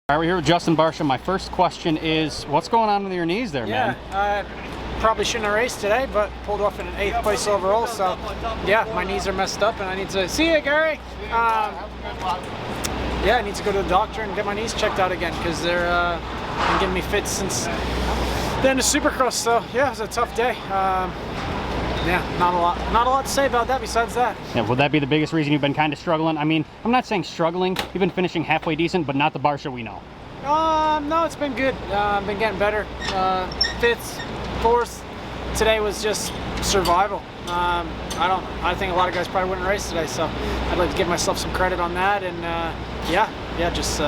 All right, we're here with Justin Barcia. My first question is, what's going on with your knees there, man? Probably shouldn't have raced today, but pulled off in an 8th place overall. So, yeah, my knees are messed up, and I need to see you, Gary. Yeah, I need to go to the doctor and get my knees checked out again because they're been giving me fits since the end of Supercross. So, yeah, it was a tough day. Yeah, not a lot to say about that besides that. Yeah, would that be the biggest reason you've been kind of struggling? I mean, I'm not saying struggling. You've been finishing halfway decent, but not the Barcia we know. No, it's been good. Been getting better. 5th, 4th. Today was just survival. I think a lot of guys probably wouldn't race today, so I'd like to give myself some credit on that. And just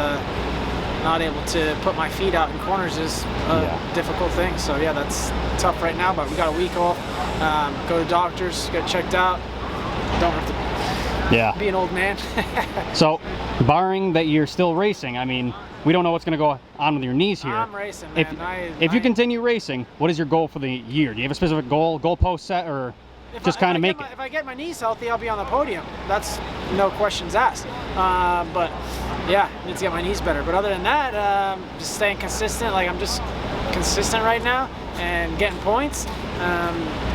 not able to put my feet out in corners is a difficult thing. So yeah, that's tough right now. But we got a week off. Go to doctors, get checked out. Don't have to be an old man. So, barring that you're still racing, I mean, we don't know what's going to go on with your knees here. I'm racing, man. If you continue racing, what is your goal for the year? Do you have a specific goalpost set, or just kind of make it? If I get my knees healthy, I'll be on the podium. That's no questions asked. But yeah, need to get my knees better. But other than that, just staying consistent. Like, I'm just consistent right now and getting points.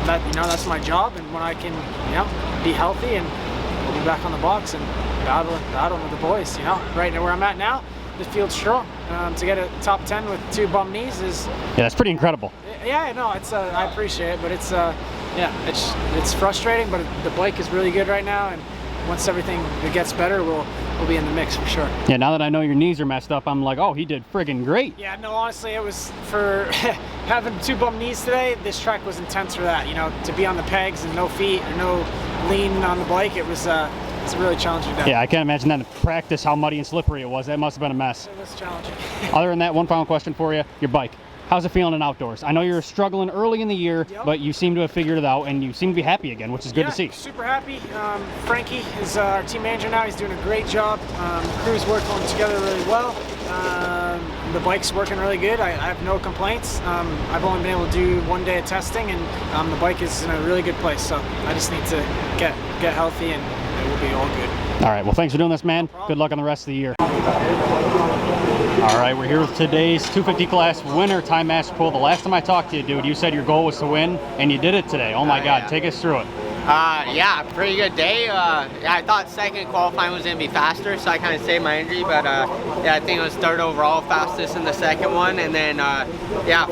That's my job. And when I can, be healthy, and we'll be back on the box and battling with the boys. Right now where I'm at now, the field's strong. To get a top 10 with 2 bum knees is that's pretty incredible. Yeah, no, it's I appreciate it, but it's frustrating. But the bike is really good right now, and once everything gets better, we'll be in the mix for sure. Yeah, now that I know your knees are messed up, I'm like, oh, he did friggin' great. Yeah, no, honestly, it was for having 2 bum knees today. This track was intense for that. To be on the pegs and no feet or no lean on the bike, it's a really challenging day. Yeah, I can't imagine that in practice how muddy and slippery it was. That must have been a mess. It was challenging. Other than that, one final question for you: your bike. How's it feeling in outdoors? I know you're struggling early in the year, but you seem to have figured it out, and you seem to be happy again, which is good to see. Super happy. Frankie is our team manager now. He's doing a great job. The crew's working together really well. The bike's working really good. I have no complaints. I've only been able to do 1 day of testing, and the bike is in a really good place. So I just need to get healthy, and it will be all good. All right. Well, thanks for doing this, man. Good luck on the rest of the year. All right, we're here with today's 250 class winner, Ty Masterpool. The last time I talked to you, dude, you said your goal was to win, and you did it today. Oh my God, take us through it. Yeah, pretty good day. I thought second qualifying was going to be faster, so I kind of saved my injury, but yeah, I think it was third overall, fastest in the second one, and then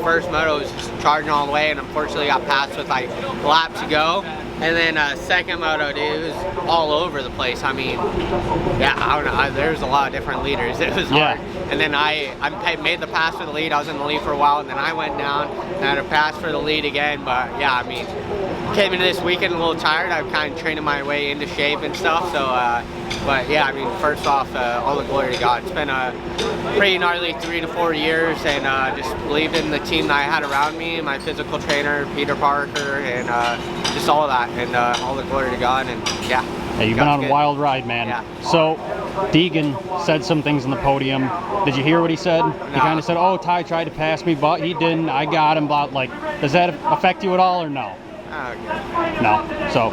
first moto was just charging all the way, and unfortunately got passed with like a lap to go. And then second moto, dude, it was all over the place. I mean, I don't know, there's a lot of different leaders. It was hard. And then I made the pass for the lead. I was in the lead for a while, and then I went down and had a pass for the lead again. But yeah, I mean, came into this weekend a little tired. I've kind of training my way into shape and stuff. So, but yeah, I mean, first off, all the glory to God. It's been a pretty gnarly 3 to 4 years, and just believed in the team that I had around me, my physical trainer, Peter Parker, and just all of that, and all the glory to God, and yeah. Hey, you've been on a wild ride, man. Yeah. So, Deegan said some things in the podium. Did you hear what he said? No. He kind of said, oh, Ty tried to pass me, but he didn't. I got him. But, like, does that affect you at all, or no? No. So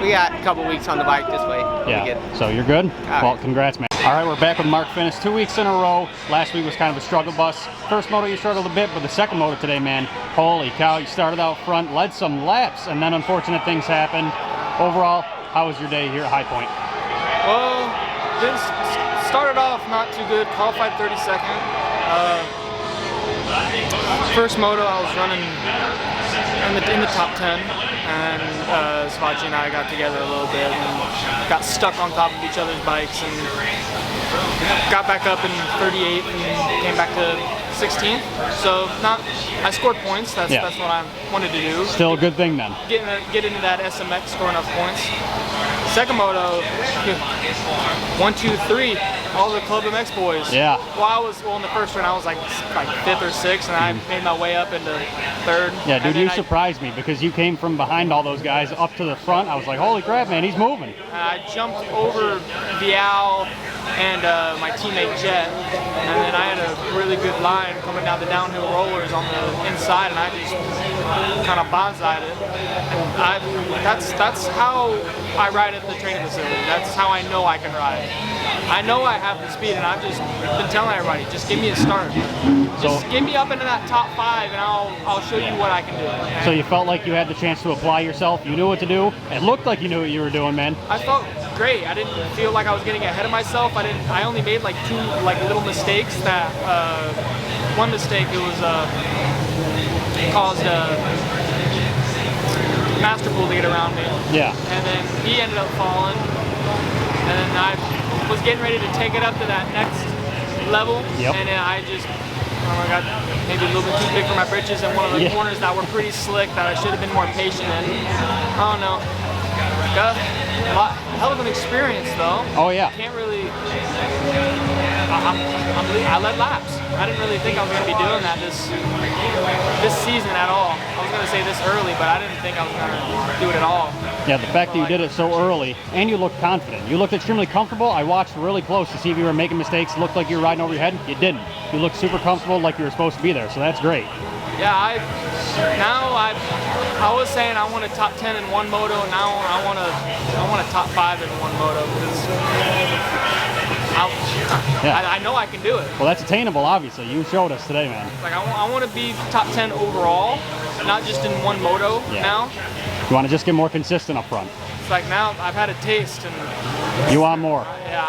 we got a couple weeks on the bike this way. Yeah. So you're good? Well, congrats, man. All right, we're back with Mark Fineis 2 weeks in a row. Last week was kind of a struggle bus. First moto you struggled a bit, but the second moto today, man, holy cow, you started out front, led some laps, and then unfortunate things happened. Overall, how was your day here at High Point? Well, this started off not too good, qualified 32nd. First moto I was running in the top 10, and Svaji and I got together a little bit and got stuck on top of each other's bikes, and got back up in 38 and came back to 16th. So I scored points. That's what I wanted to do. Still a good thing then. Get into that SMX, score enough points. Second moto, 1, 2, 3, all the Club MX boys. Yeah. Well, in the first run I was like 5th or 6th, and I made my way up into 3rd. Yeah, dude, you surprised me because you came from behind all those guys up to the front. I was like, holy crap, man, he's moving. I jumped over Vial, and my teammate Jett, and then I had a really good line coming down the downhill rollers on the inside, and I just kind of bonsai'd it. And that's how I ride at the training facility. That's how I know I can ride. I know I have the speed, and I've just been telling everybody, just give me a start. Just get me up into that top 5, and I'll show you what I can do. And so you felt like you had the chance to apply yourself. You knew what to do. It looked like you knew what you were doing, man. I felt great. I didn't feel like I was getting ahead of myself. I only made like 2 little mistakes. That one mistake, it was caused Masterpool to get around me. Yeah. And then he ended up falling, and then I was getting ready to take it up to that next level, and then I just got maybe a little bit too big for my britches, and one of the corners that were pretty slick that I should have been more patient in. I don't know. Got a hell of an experience though. Oh yeah. Can't really. I led laps. I didn't really think I was going to be doing that this season at all. I was going to say this early, but I didn't think I was going to do it at all. Yeah, the fact that you did it so early, and you looked confident. You looked extremely comfortable. I watched really close to see if you were making mistakes. It looked like you were riding over your head. You didn't. You looked super comfortable, like you were supposed to be there. So that's great. Yeah, I was saying I want a top 10 in one moto. Now I want a top 5 in one moto because I know I can do it. Well, that's attainable, obviously. You showed us today, man. Like I want to be top 10 overall, not just in one moto now. You want to just get more consistent up front. It's like now I've had a taste and... You want more? Yeah,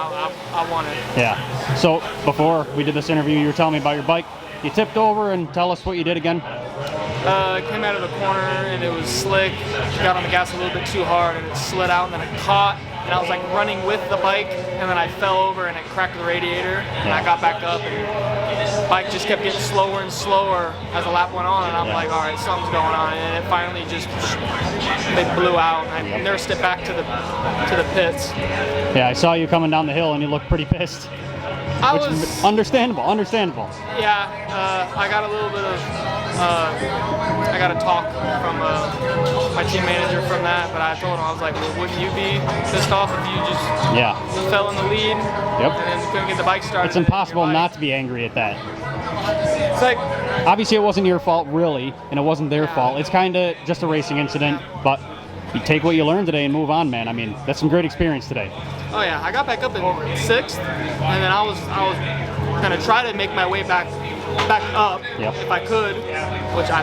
I want it. Yeah. So before we did this interview, you were telling me about your bike. You tipped over and tell us what you did again. Came out of the corner and it was slick. Got on the gas a little bit too hard and it slid out, and then it caught. And I was like running with the bike, and then I fell over and it cracked the radiator. And I got back up, and the bike just kept getting slower and slower as the lap went on. And I'm like, all right, something's going on. And it finally just, they blew out. And I nursed it back to the pits. Yeah, I saw you coming down the hill, and you looked pretty pissed. Understandable. Yeah, I got a little bit of. I got a talk from my team manager from that, but I told him, I was like, well, wouldn't you be pissed off if you just fell in the lead and then couldn't get the bike started? It's impossible not to be angry at that. It's like, obviously it wasn't your fault really, and it wasn't their fault. It's kind of just a racing incident, but you take what you learned today and move on, man. I mean, that's some great experience today. Oh yeah, I got back up in 6th, and then I was gonna try to make my way back up if I could, which I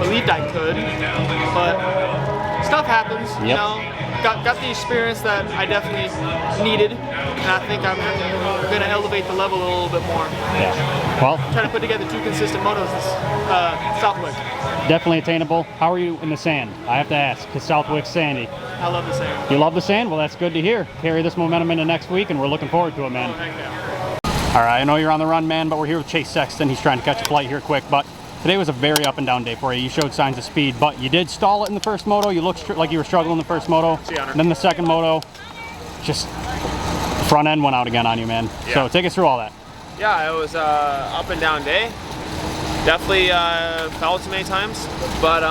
believed I could, but stuff happens, you know. Got the experience that I definitely needed, and I think I'm gonna elevate the level a little bit more. Yeah. Well, trying to put together 2 consistent motos this Southwick. Definitely attainable. How are you in the sand? I have to ask, because Southwick's sandy. I love the sand. You love the sand? Well, that's good to hear. Carry this momentum into next week, and we're looking forward to it, man. Oh, heck yeah. All right, I know you're on the run, man, but we're here with Chase Sexton. He's trying to catch a flight here quick, but today was a very up and down day for you. You showed signs of speed, but you did stall it in the first moto. You looked like you were struggling in the first moto. And then the second moto, just front end went out again on you, man. Yeah. So take us through all that. Yeah, it was up and down day. Definitely fell too many times, but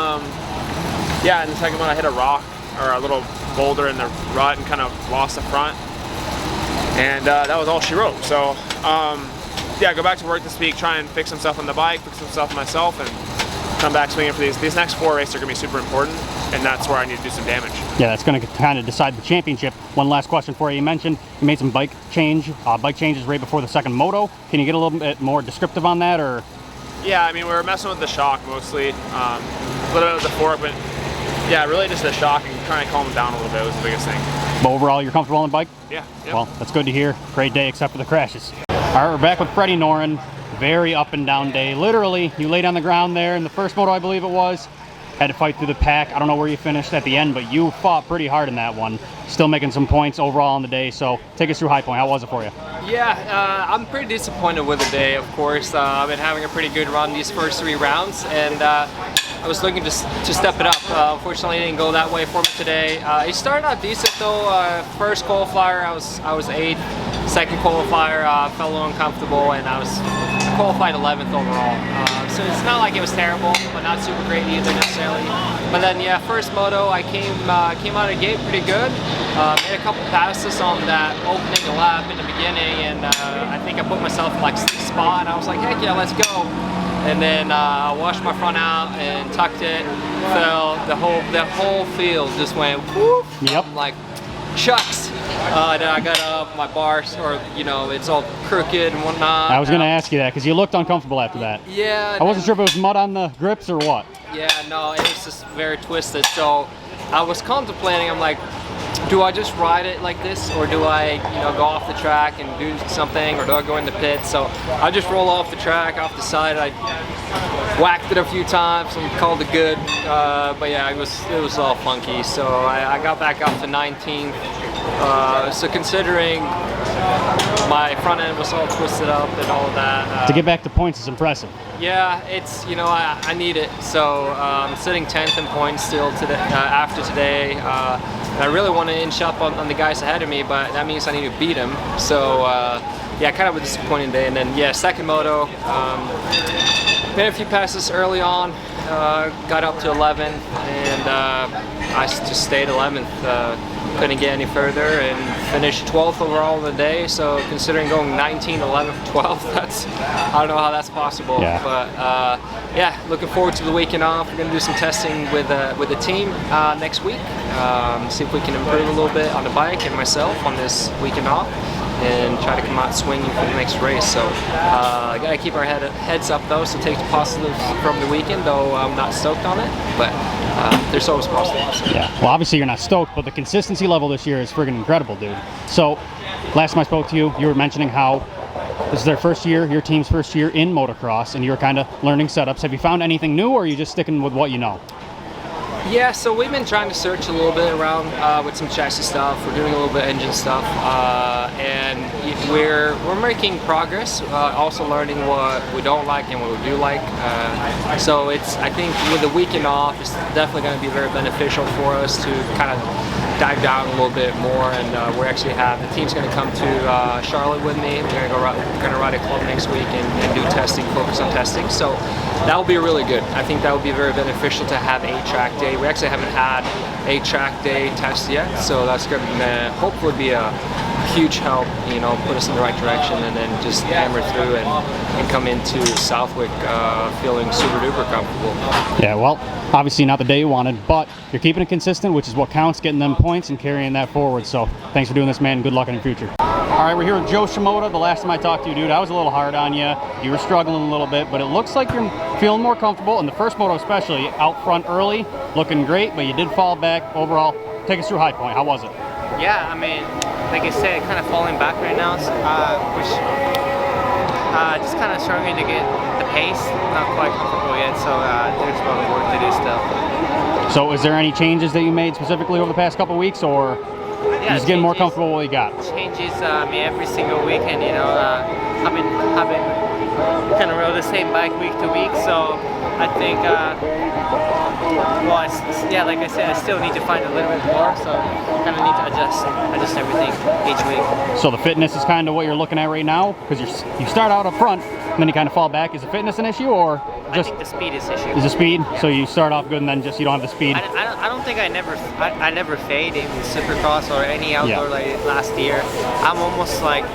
yeah, in the second one I hit a rock or a little boulder in the rut and kind of lost the front. And that was all she wrote. So yeah, go back to work this week, try and fix some stuff on the bike, fix some stuff myself, and come back swinging for these next 4 races are going to be super important, and that's where I need to do some damage. Yeah, that's going to kind of decide the championship. One last question for you. You mentioned you made some bike changes right before the second moto. Can you get a little bit more descriptive on that, or? Yeah, I mean, we were messing with the shock mostly, a little bit with the fork, but yeah, really just the shock and trying to calm them down a little bit was the biggest thing. But overall, you're comfortable on the bike? Yeah. Well, that's good to hear. Great day except for the crashes. All right, we're back with Freddie Noren. Very up and down day. Literally, you laid on the ground there in the first moto, I believe it was. Had to fight through the pack. I don't know where you finished at the end, but you fought pretty hard in that one. Still making some points overall on the day. So take us through High Point. How was it for you? Yeah, I'm pretty disappointed with the day, of course. I've been having a pretty good run these first 3 rounds, and I was looking to step it up. Unfortunately, it didn't go that way for me today. It started out decent though. First qualifier, I was 8th. Second qualifier, felt a little uncomfortable, and I qualified 11th overall. so it's not like it was terrible, but not super great either necessarily. But then yeah, first moto I came out of the gate pretty good. Made a couple passes on that opening lap in the beginning, and I think I put myself in like 6th spot, and I was like, heck yeah, let's go. And then I washed my front out and tucked it, fell, the whole field just went whoop. Yep. I'm like, shucks. Then I got up, my bar, or you know, it's all crooked and whatnot. I was going to ask you that because you looked uncomfortable after that. Yeah. I wasn't sure if it was mud on the grips or what. Yeah, no, it was just very twisted. So I was contemplating, I'm like, do I just ride it like this, or do I, you know, go off the track and do something, or do I go in the pit? So I just roll off the track, off the side. I whacked it a few times and called it good. But yeah, it was all funky. So I got back up to 19th. So considering my front end was all twisted up and all of that. To get back to points is impressive. Yeah, it's, you know, I need it. So I'm sitting 10th in points still today, after today. And I really want to inch up on the guys ahead of me, but that means I need to beat them. So yeah, kind of a disappointing day. And then yeah, second moto, made a few passes early on, got up to 11, and I just stayed 11th. Couldn't get any further and finished 12th overall in the day. So considering going 19, 11th, 12th, that's, I don't know how that's possible. Yeah. But yeah, looking forward to the weekend off. We're gonna do some testing with the team next week. See if we can improve a little bit on the bike and myself on this weekend off, and try to come out swinging for the next race. So gotta keep our heads up though, so take the positives from the weekend, though I'm not stoked on it, but there's always positives. Yeah, well obviously you're not stoked, but the consistency level this year is friggin' incredible, dude. So last time I spoke to you, you were mentioning how this is their first year, your team's first year in motocross, and you're kind of learning setups. Have you found anything new, or are you just sticking with what you know? Yeah, so we've been trying to search a little bit around with some chassis stuff. We're doing a little bit of engine stuff, and we're making progress. Also learning what we don't like and what we do like. So it's, I think with the weekend off, it's definitely going to be very beneficial for us to kind of dive down a little bit more. And we actually have the team's going to come to Charlotte with me. We're going to ride a club next week and do testing, focus on testing. So that will be really good. I think that would be very beneficial to have a track day. We actually haven't had a track day test yet, so that's going to hopefully be a huge help, you know, put us in the right direction, and then just hammer through and come into Southwick feeling super duper comfortable. Yeah, well, obviously not the day you wanted, but you're keeping it consistent, which is what counts, getting them points and carrying that forward. So thanks for doing this, man. Good luck in the future. All right, we're here with Joe Shimoda. The last time I talked to you, dude, I was a little hard on you. You were struggling a little bit, but it looks like you're feeling more comfortable. In the first moto especially, out front early, looking great, but you did fall back. Overall, take us through High Point. How was it? Yeah, I mean, like I said, kind of falling back right now, so, just kind of struggling to get the pace, not quite comfortable yet, so there's a lot of work to do still. So is there any changes that you made specifically over the past couple of weeks, or you're just getting more comfortable with what you got? Changes, I mean, every single week, and you know, I've been kind of rode the same bike week to week, so I think, well, yeah, like I said, I still need to find a little bit more, so I kind of need to adjust everything each week. So the fitness is kind of what you're looking at right now, because you start out up front, and then you kind of fall back. Is the fitness an issue, or just? I think the speed is an issue. Is the speed? Yeah. So you start off good, and then just you don't have the speed. I don't think I never fade in Supercross or any outdoor like last year. I'm almost like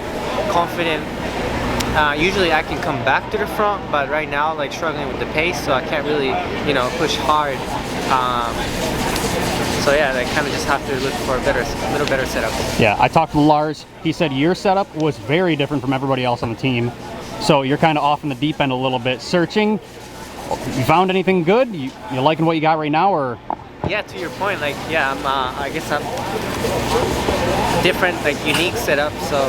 confident. Usually I can come back to the front, but right now, like struggling with the pace, so I can't really, you know, push hard. So yeah, I kind of just have to look for a little better setup. Yeah, I talked to Lars. He said your setup was very different from everybody else on the team. So you're kind of off in the deep end a little bit. Searching, you found anything good? You liking what you got right now, or? Yeah, to your point, like yeah, I guess I'm different, like unique setup. So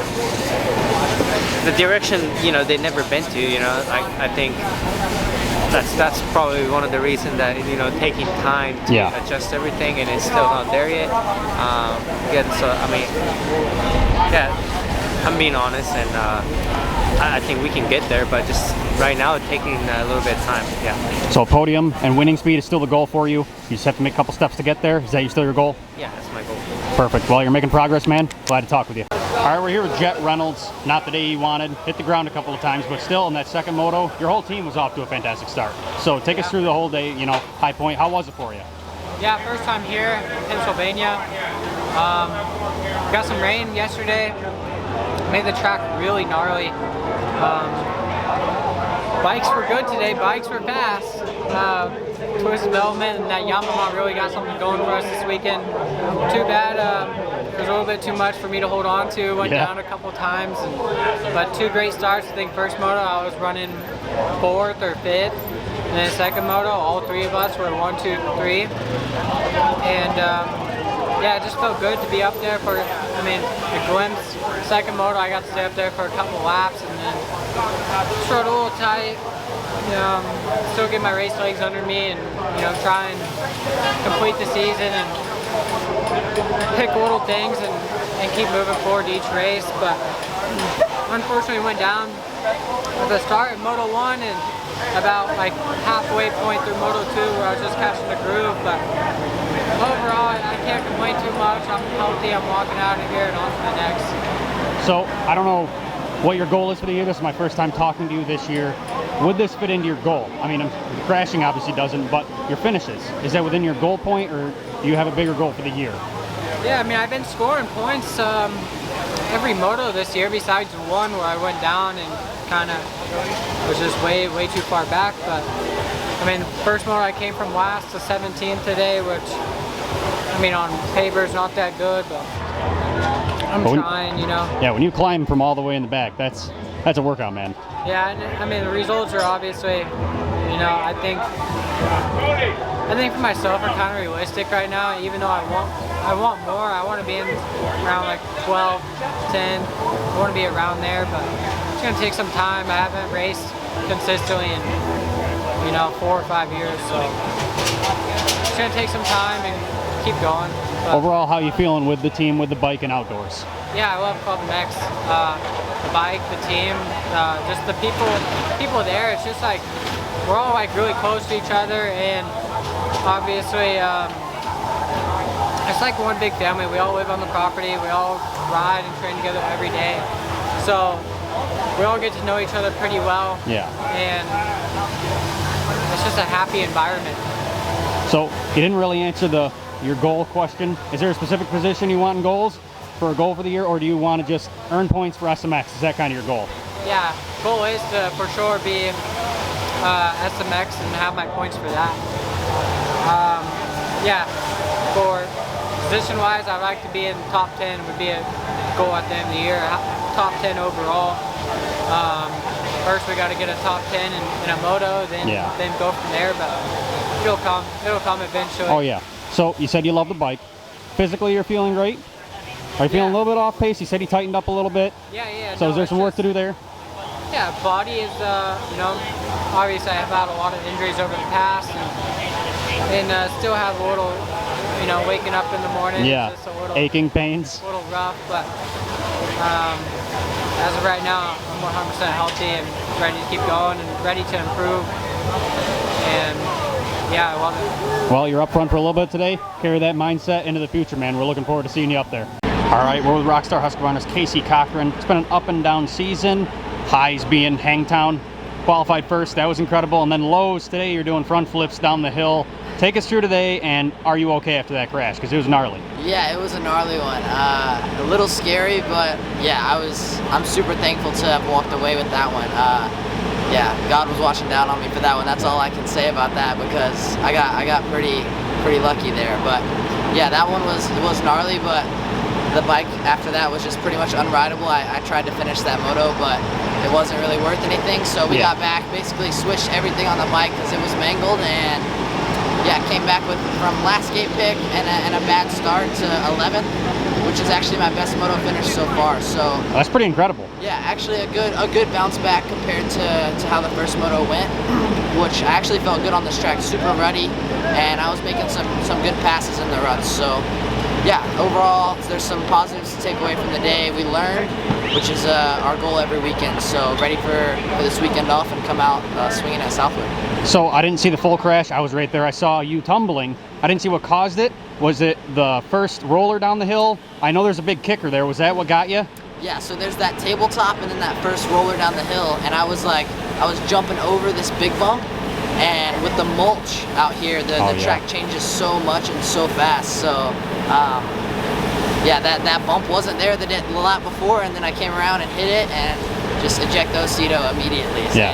the direction, you know, they never been to. You know, I think that's probably one of the reasons that, you know, taking time to adjust everything, and it's still not there yet. Again, so I mean, yeah, I'm being honest, and I think we can get there, but just right now it's taking a little bit of time. Yeah. So podium and winning speed is still the goal for you. You just have to make a couple steps to get there. Is that still your goal? Yeah, that's my goal. Perfect. Well, you're making progress, man. Glad to talk with you. All right, we're here with Jett Reynolds. Not the day he wanted. Hit the ground a couple of times, but still in that second moto, your whole team was off to a fantastic start. So take us through the whole day, you know, high point. How was it for you? Yeah, first time here in Pennsylvania. Got some rain yesterday. Made the track really gnarly. Bikes were good today. Bikes were fast. Twist development and that Yamaha really got something going for us this weekend. Too bad it was a little bit too much for me to hold on to. Went down a couple times, but two great starts. I think first moto I was running 4th or 5th, and then second moto all three of us were 1, 2, 3, and yeah, it just felt good to be up there for. I mean, the glimpse. Second moto I got to stay up there for a couple laps, and then just rode a little tight. Still get my race legs under me, and try and complete the season and pick little things and keep moving forward each race. But unfortunately went down at the start in Moto 1 and about like halfway point through Moto 2 where I was just catching the groove. But overall I can't complain too much. I'm healthy, I'm walking out of here and on to the next. So I don't know what your goal is for the year. This is my first time talking to you this year. Would this fit into your goal? I mean, crashing obviously doesn't, but your finishes, is that within your goal point, or do you have a bigger goal for the year? Yeah, I mean, I've been scoring points every moto this year besides one where I went down and kind of was just way too far back. But I mean, first moto I came from last to 17th today, which I mean on paper is not that good, but I'm trying, Yeah, when you climb from all the way in the back, that's a workout, man. Yeah, and I mean the results are obviously, I think for myself are kind of realistic right now. Even though I want more. I want to be in around like 12, 10. I want to be around there, but it's gonna take some time. I haven't raced consistently in 4 or 5 years, so it's gonna take some time and keep going. But overall, how you feeling with the team, with the bike and outdoors? yeah, I love Club MX. The bike, the team, just the people there. It's just like we're all like really close to each other, and obviously it's like one big family. We all live on the property. We all ride and train together every day, so we all get to know each other pretty well. Yeah. And it's just a happy environment. So you didn't really answer your goal question. Is there a specific position you want in goals for a goal for the year, or do you want to just earn points for SMX? Is that kind of your goal? Yeah, goal is to for sure be SMX and have my points for that. Yeah, for position-wise, I'd like to be in top 10 would be a goal at the end of the year. Top 10 overall. First, we got to get a top 10 in a moto, then go from there. But it'll come eventually. Oh yeah. So you said you love the bike. Physically, you're feeling great. Are you feeling a little bit off pace? You said he tightened up a little bit. Yeah. So is there some work to do there? Yeah, body is, obviously I've had a lot of injuries over the past, and still have a little, waking up in the morning. Yeah, just a little, aching pains. A little rough, but as of right now, I'm 100% healthy and ready to keep going and ready to improve. And yeah, I love it. Well, you're up front for a little bit today. Carry that mindset into the future, man. We're looking forward to seeing you up there. All right, we're with Rockstar Husqvarna's Cochran. It's been an up and down season. Highs being Hangtown, qualified first. That was incredible. And then lows today, you're doing front flips down the hill. Take us through today, and are you okay after that crash? Because it was gnarly. Yeah, it was a gnarly one. A little scary, but yeah, I'm super thankful to have walked away with that one. Yeah, God was watching down on me for that one. That's all I can say about that, because I got pretty lucky there. But yeah, that one was gnarly, but the bike after that was just pretty much unrideable. I tried to finish that moto, but it wasn't really worth anything. So we got back, basically switched everything on the bike because it was mangled, and yeah, came back from last gate pick and a bad start to 11th, which is actually my best moto finish so far. So that's pretty incredible. Yeah, actually a good bounce back compared to how the first moto went, which I actually felt good on this track, super ruddy, and I was making some good passes in the ruts. So yeah, overall, there's some positives to take away from the day. We learned, which is our goal every weekend. So ready for this weekend off and come out swinging at Southwood. So I didn't see the full crash. I was right there. I saw you tumbling. I didn't see what caused it. Was it the first roller down the hill? I know there's a big kicker there. Was that what got you? Yeah, so there's that tabletop and then that first roller down the hill, and I was jumping over this big bump, and with the mulch out here, the track changes so much and so fast. So, yeah, that bump wasn't there the lap before, and then I came around and hit it and just ejectocito immediately. Yeah.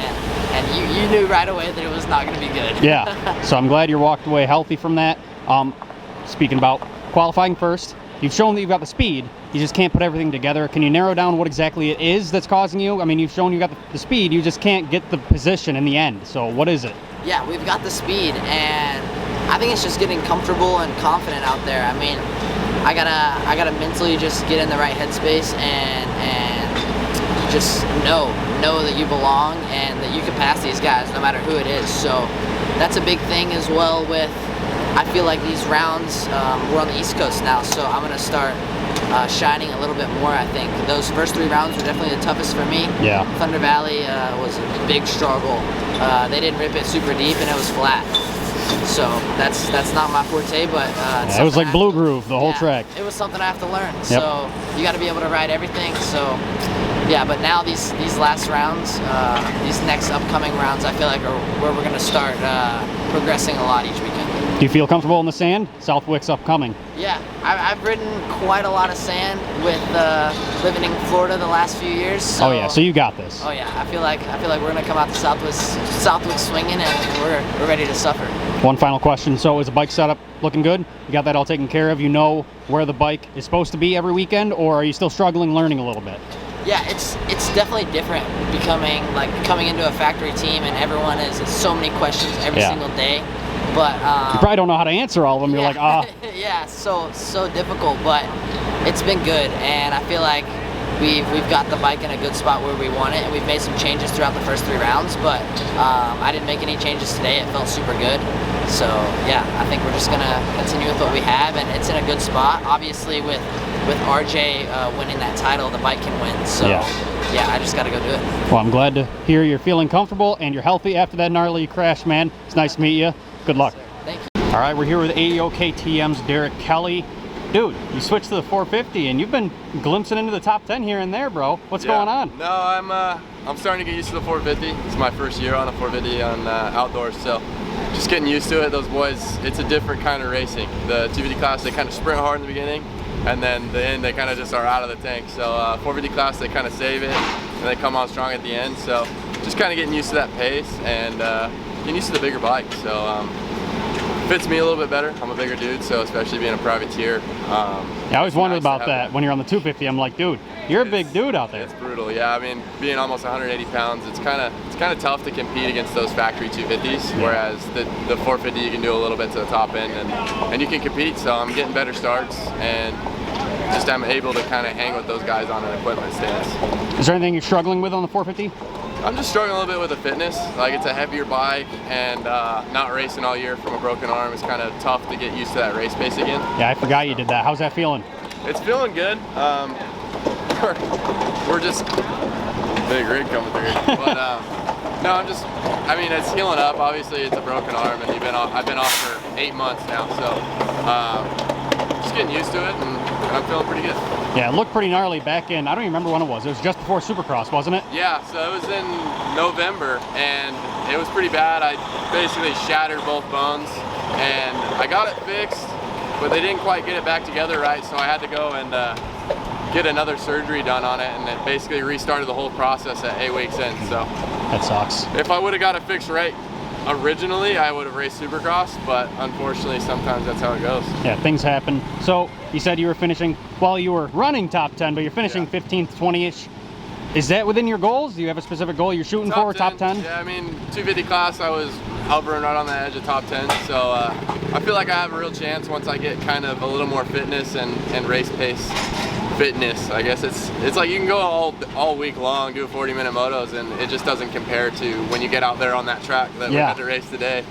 And you knew right away that it was not going to be good. Yeah. So I'm glad you walked away healthy from that. Speaking about qualifying first, you've shown that you've got the speed. You just can't put everything together. Can you narrow down what exactly it is that's causing you? I mean, you've shown you got the speed. You just can't get the position in the end. So what is it? Yeah, we've got the speed, and I think it's just getting comfortable and confident out there. I mean, I gotta mentally just get in the right headspace and just know that you belong and that you can pass these guys no matter who it is. So that's a big thing as well with, I feel like these rounds, we're on the East Coast now, so I'm gonna start shining a little bit more, I think. Those first 3 rounds were definitely the toughest for me. Yeah. Thunder Valley was a big struggle. They didn't rip it super deep and it was flat. So that's not my forte, but it was like Blue Groove, the whole track. It was something I have to learn. Yep. So you got to be able to ride everything. So yeah, but now these last rounds, these next upcoming rounds, I feel like are where we're going to start progressing a lot each weekend. Do you feel comfortable in the sand? Southwick's upcoming. Yeah, I've ridden quite a lot of sand with living in Florida the last few years. So, oh yeah, so you got this. Oh yeah, I feel like we're gonna come out to Southwick swinging, and we're ready to suffer. One final question. So is the bike setup looking good? You got that all taken care of? You know where the bike is supposed to be every weekend, or are you still struggling learning a little bit? Yeah, it's definitely different coming into a factory team, and everyone is so many questions every single day. But you probably don't know how to answer all of them. You're like, ah. Yeah, so difficult, but it's been good, and I feel like we've got the bike in a good spot where we want it, and we've made some changes throughout the first 3 rounds, but I didn't make any changes today. It felt super good. So yeah, I think we're just gonna continue with what we have, and it's in a good spot. Obviously with RJ winning that title, the bike can win. So yeah, I just got to go do it. Well, I'm glad to hear you're feeling comfortable and you're healthy after that gnarly crash, man. It's nice to meet you. Good luck. Thank you. All right, we're here with AEOKTM's Derek Kelley. Dude, you switched to the 450 and you've been glimpsing into the top 10 here and there, bro. What's going on? No, I'm starting to get used to the 450. It's my first year on a 450 on outdoors, so just getting used to it. Those boys, it's a different kind of racing. The 250 class, they kind of sprint hard in the beginning, and then the end, they kind of just are out of the tank. So 450 class, they kind of save it, and they come on strong at the end. So just kind of getting used to that pace and getting used to the bigger bike. So fits me a little bit better. I'm a bigger dude, so especially being a privateer. Yeah, I always wondered about that when you're on the 250. I'm like, dude, you're a big dude out there. It's brutal. Yeah, I mean, being almost 180 pounds, it's kind of tough to compete against those factory 250s. Whereas the 450, you can do a little bit to the top end, and you can compete. So I'm getting better starts, and just I'm able to kind of hang with those guys on an equipment stance. Is there anything you're struggling with on the 450? I'm just struggling a little bit with the fitness. Like, it's a heavier bike, and not racing all year from a broken arm is kind of tough to get used to that race pace again. Yeah, I forgot you did that. How's that feeling? It's feeling good. We're just big rig coming through. But no, I mean, it's healing up. Obviously, it's a broken arm, and I've been off for 8 months now. So just getting used to it, and I'm feeling pretty good. Yeah, it looked pretty gnarly back in, I don't even remember when it was. It was just before Supercross, wasn't it? Yeah, so it was in November, and it was pretty bad. I basically shattered both bones, and I got it fixed, but they didn't quite get it back together right, so I had to go and get another surgery done on it, and it basically restarted the whole process at 8 weeks in. So that sucks. If I would have got it fixed right originally, I would have raced Supercross, but unfortunately sometimes that's how it goes. Yeah, things happen. So you said you were finishing, well, you were running top 10, but you're finishing 15th, 20-ish. Is that within your goals? Do you have a specific goal you're shooting for, top 10? Yeah, I mean, 250 class, I was hovering right on the edge of top 10, so I feel like I have a real chance once I get kind of a little more fitness and race pace fitness. I guess it's like you can go all week long, do 40-minute motos, and it just doesn't compare to when you get out there on that track that we had to race today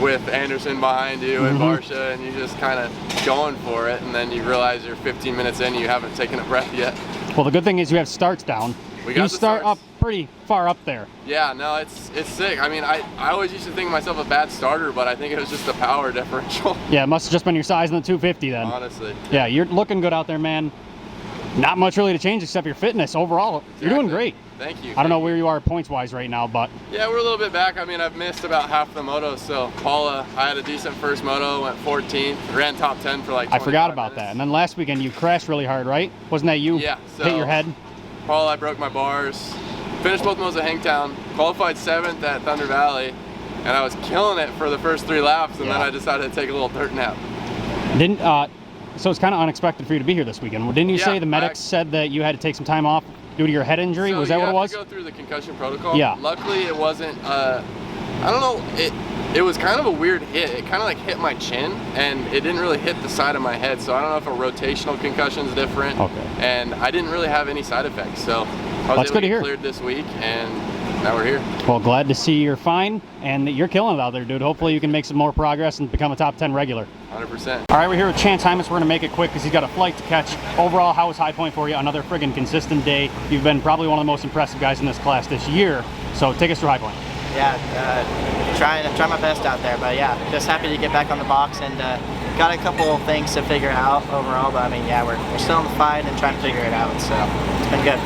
with Anderson behind you and Barcia, and you just kind of going for it, and then you realize you're 15 minutes in and you haven't taken a breath yet. Well, the good thing is you have starts down. You start up pretty far up there. Yeah, no, it's sick. I mean, I always used to think myself a bad starter, but I think it was just the power differential. Yeah, it must have just been your size in the 250 then. Honestly. Yeah, you're looking good out there, man. Not much really to change except your fitness. Overall, you're doing great. Thank you. I don't know where you are points-wise right now, but... Yeah, we're a little bit back. I mean, I've missed about half the motos, so Paula, I had a decent first moto, went 14th, ran top 10 for like 25 I forgot about minutes. that. And then last weekend, you crashed really hard, right? Wasn't that you? Yeah. So hit your head? Paula, I broke my bars. Finished both motos at Hangtown. Qualified 7th at Thunder Valley. And I was killing it for the first 3 laps, and then I decided to take a little dirt nap. Didn't, so it's kind of unexpected for you to be here this weekend. Didn't you say the medics said that you had to take some time off due to your head injury? So was that what it was? You have to go through the concussion protocol. Yeah. Luckily, it wasn't, I don't know, it was kind of a weird hit. It kind of like hit my chin, and it didn't really hit the side of my head. So I don't know if a rotational concussion is different. Okay. And I didn't really have any side effects. So I was able to get cleared this week, and now we're here. Well, glad to see you're fine and that you're killing it out there, dude. Hopefully you can make some more progress and become a top 10 regular. 100%. All right, we're here with Chance Hymas. We're going to make it quick because he's got a flight to catch. Overall, how was High Point for you? Another friggin' consistent day. You've been probably one of the most impressive guys in this class this year. So take us through High Point. Yeah, try my best out there. But yeah, just happy to get back on the box and got a couple things to figure out overall. But I mean, yeah, we're still in the fight and trying to figure it out. So it's been good.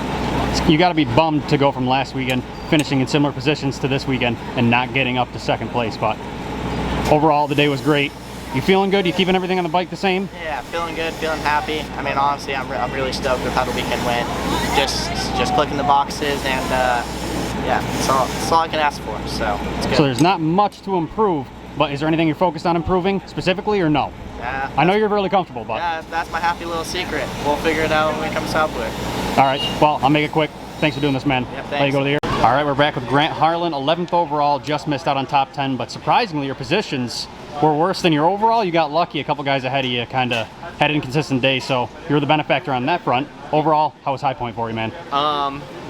You got to be bummed to go from last weekend, finishing in similar positions to this weekend, and not getting up to second place. But overall, the day was great. You feeling good? You keeping everything on the bike the same? Yeah, feeling good, feeling happy. I mean, honestly, I'm really stoked with how the weekend went. Just clicking the boxes, and yeah, that's all I can ask for. So it's good. So there's not much to improve, but is there anything you're focused on improving specifically, or no? I know you're really comfortable, but yeah, that's my happy little secret. We'll figure it out when we come southward. all right. Well, I'll make it quick. Thanks for doing this, man. Yep, Let you go to the air. All right, we're back with Grant Harlan, 11th overall, just missed out on top 10, but surprisingly, your positions were worse than your overall. You got lucky. A couple guys ahead of you kind of had an inconsistent day, so you're the benefactor on that front. Overall, how was High Point for you, man?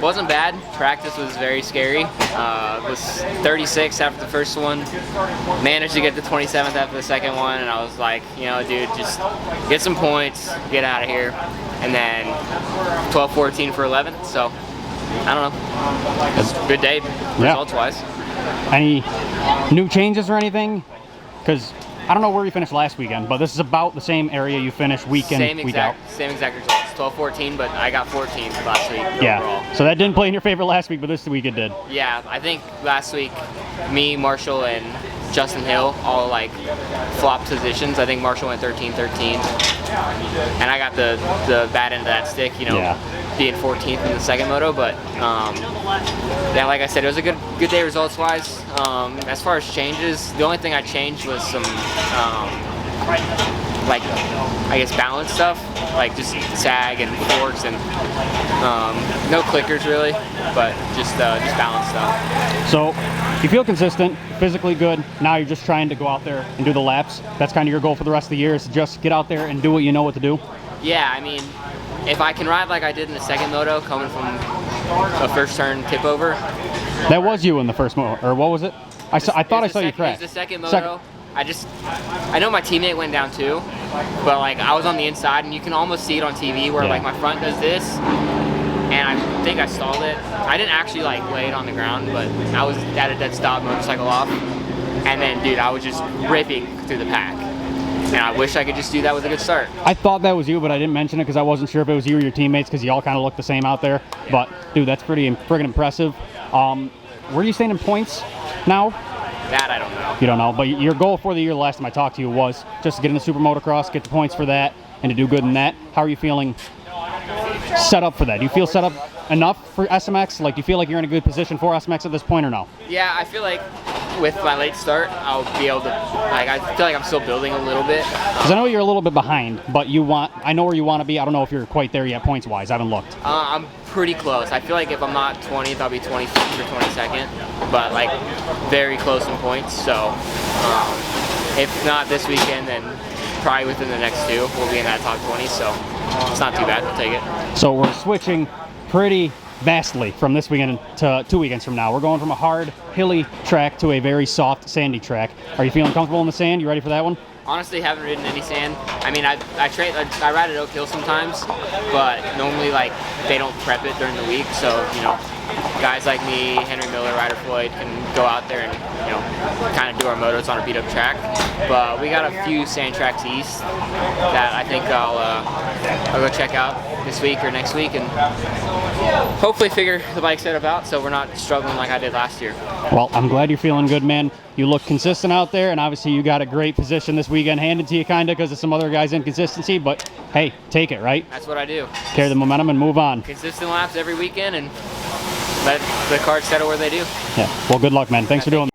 Wasn't bad. Practice was very scary. Was 36 after the first one. Managed to get to 27th after the second one, and I was like, you know, dude, just get some points, get out of here. And then 12-14 for 11th, so I don't know. It's a good day, results-wise. Any new changes or anything? Because I don't know where you finished last weekend, but this is about the same area you finished week in, week out. Same exact results. 12-14, but I got 14th last week overall. So that didn't play in your favor last week, but this week it did. Yeah, I think last week, me, Marshall, and Justin Hill all like flopped positions. I think Marshall went 13-13, and I got the bad end of that stick, you know, being 14th in the second moto. But yeah, like I said, it was a good day results-wise. As far as changes, the only thing I changed was some like, I guess, balance stuff, like just sag and forks and no clickers really, but just balance stuff. So you feel consistent, physically good. Now you're just trying to go out there and do the laps. That's kind of your goal for the rest of the year, is to just get out there and do what you know what to do. Yeah, I mean, if I can ride like I did in the second moto, coming from a first turn tip over. That was you in the first moto, or what was it? I thought I saw you crash. It was the second moto. I know my teammate went down too, but like I was on the inside, and you can almost see it on TV where like my front does this, and I think I stalled it. I didn't actually like lay it on the ground, but I was at a dead stop, motorcycle off, and then dude, I was just ripping through the pack, and I wish I could just do that with a good start. I thought that was you, but I didn't mention it because I wasn't sure if it was you or your teammates, because you all kind of look the same out there. But dude, that's pretty friggin' impressive. Where are you staying in points now? That I don't know. You don't know, but your goal for the year, the last time I talked to you, was just to get in the super motocross, get the points for that, and to do good in that. How are you feeling set up for that? Do you feel set up enough for SMX? Like, do you feel like you're in a good position for SMX at this point, or no? Yeah, I feel like with my late start, I'll be able to, like, I feel like I'm still building a little bit. Because I know you're a little bit behind, but I know where you want to be. I don't know if you're quite there yet points-wise. I haven't looked. I'm pretty close. I feel like if I'm not 20th, I'll be 25th or 22nd, but like very close in points. So if not this weekend, then probably within the next two, we'll be in that top 20. So it's not too bad. We'll take it. So we're switching pretty vastly from this weekend to 2 weekends from now. We're going from a hard, hilly track to a very soft, sandy track. Are you feeling comfortable in the sand? You ready for that one? Honestly, haven't ridden any sand. I mean, I ride at Oak Hill sometimes, but normally like they don't prep it during the week. So you know, guys like me, Henry Miller, Ryder Floyd can go out there and you know, kind of do our motos on a beat up track. But we got a few sand tracks east that I think I'll go check out this week or next week and hopefully figure the bike setup out so we're not struggling like I did last year. Well, I'm glad you're feeling good, man. You look consistent out there, and obviously you got a great position this weekend handed to you kind of because of some other guys' inconsistency, but hey, take it, right? That's what I do. Carry the momentum and move on. Consistent laps every weekend and let the cards settle where they do. Yeah, well, good luck, man. Thanks for doing